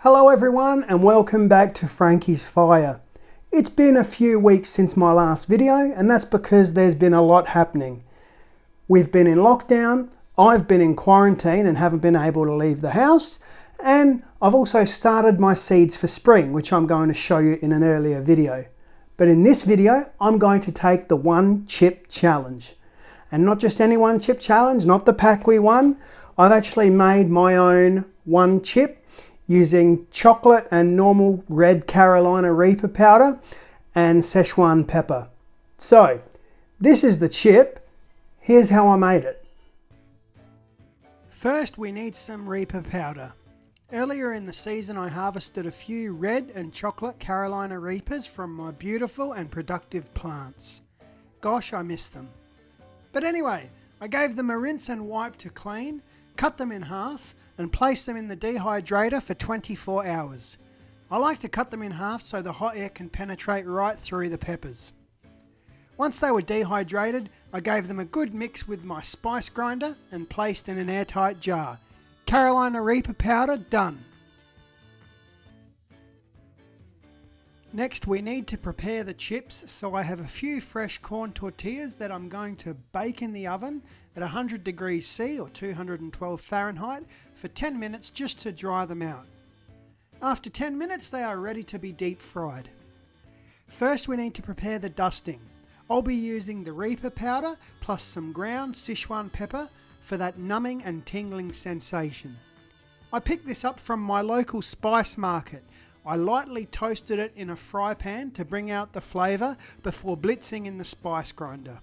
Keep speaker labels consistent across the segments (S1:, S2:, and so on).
S1: Hello everyone and welcome back to Frankie's Fire. It's been a few weeks since my last video and that's because there's been a lot happening. We've been in lockdown, I've been in quarantine and haven't been able to leave the house, and I've also started my seeds for spring, which I'm going to show you in an earlier video. But in this video, I'm going to take the one chip challenge. And not just any one chip challenge, not the Paqui one. I've actually made my own one chip using chocolate and normal red Carolina Reaper powder and Sichuan pepper. So, this is the chip. Here's how I made it. First, we need some Reaper powder. Earlier in the season, I harvested a few red and chocolate Carolina Reapers from my beautiful and productive plants. Gosh, I miss them. But anyway, I gave them a rinse and wipe to clean, cut them in half, and place them in the dehydrator for 24 hours. I like to cut them in half so the hot air can penetrate right through the peppers. Once they were dehydrated, I gave them a good mix with my spice grinder and placed in an airtight jar. Carolina Reaper powder done. Next we need to prepare the chips, so I have a few fresh corn tortillas that I'm going to bake in the oven at 100 degrees C or 212 Fahrenheit for 10 minutes just to dry them out. After 10 minutes they are ready to be deep fried. First we need to prepare the dusting. I'll be using the Reaper powder plus some ground Sichuan pepper for that numbing and tingling sensation. I picked this up from my local spice market. I lightly toasted it in a fry pan to bring out the flavour before blitzing in the spice grinder.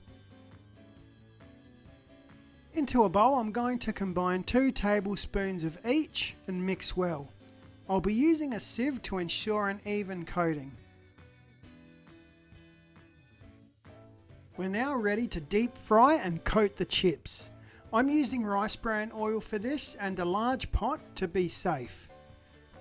S1: Into a bowl I'm going to combine 2 tablespoons of each and mix well. I'll be using a sieve to ensure an even coating. We're now ready to deep fry and coat the chips. I'm using rice bran oil for this and a large pot to be safe.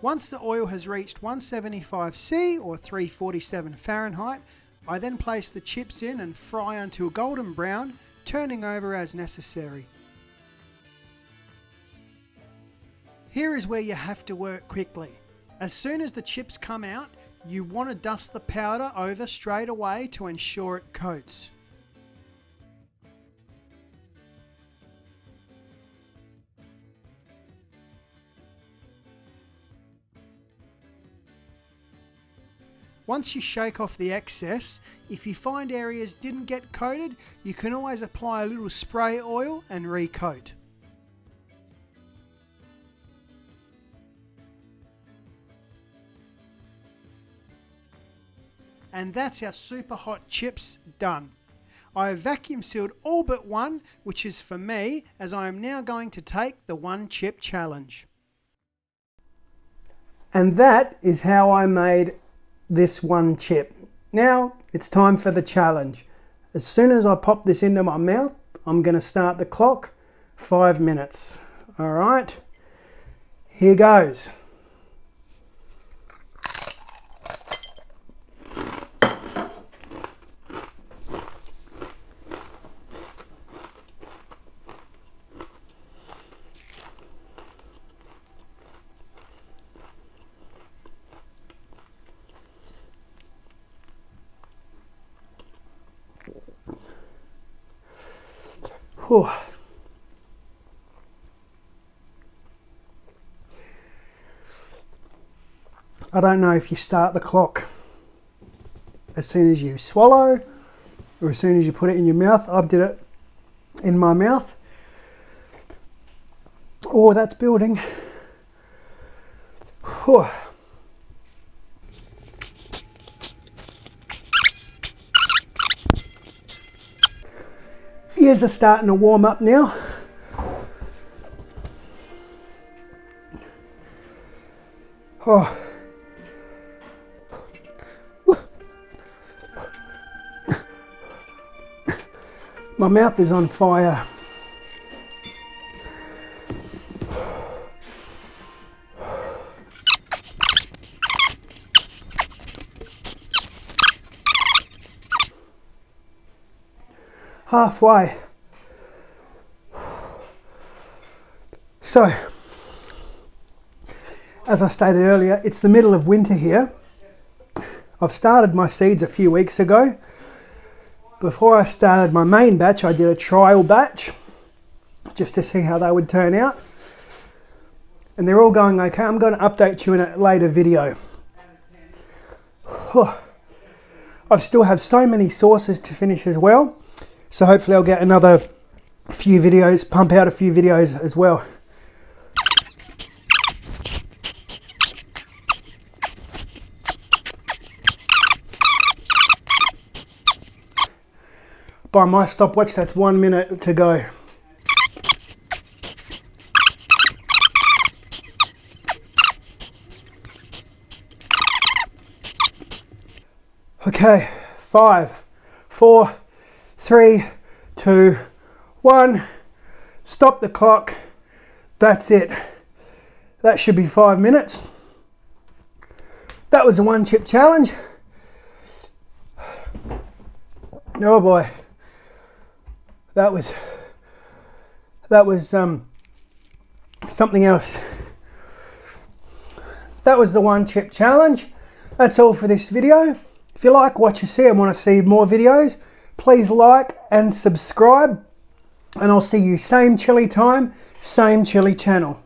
S1: Once the oil has reached 175 C or 347 Fahrenheit, I then place the chips in and fry until golden brown, turning over as necessary. Here is where you have to work quickly. As soon as the chips come out, you want to dust the powder over straight away to ensure it coats. Once you shake off the excess, if you find areas didn't get coated, you can always apply a little spray oil and recoat. And that's our super hot chips done. I have vacuum sealed all but one, which is for me, as I am now going to take the one chip challenge. And that is how I made this one chip. Now it's time for the challenge. As soon as I pop this into my mouth, I'm going to start the clock. 5 minutes. All right, here goes. Whew. I don't know if you start the clock as soon as you swallow or as soon as you put it in your mouth. I did it in my mouth. Oh, that's building. Whew. Ears are starting to warm up now. Oh. My mouth is on fire. Halfway. So As I stated earlier, it's the middle of winter here. I've started my seeds a few weeks ago. Before I started my main batch, I did a trial batch just to see how they would turn out. And they're all going okay. I'm going to update you in a later video. I still have so many sauces to finish as well. So hopefully I'll get another few videos, pump out a few videos as well. By my stopwatch, that's 1 minute to go. Okay, 5, 4, 3, 2, 1. Stop the clock. That's it. That should be 5 minutes. That was a 1 chip challenge. Oh boy. That was something else. That was the 1 chip challenge. That's all for this video. If you like what you see and want to see more videos, please like and subscribe. And I'll see you same chili time, same chili channel.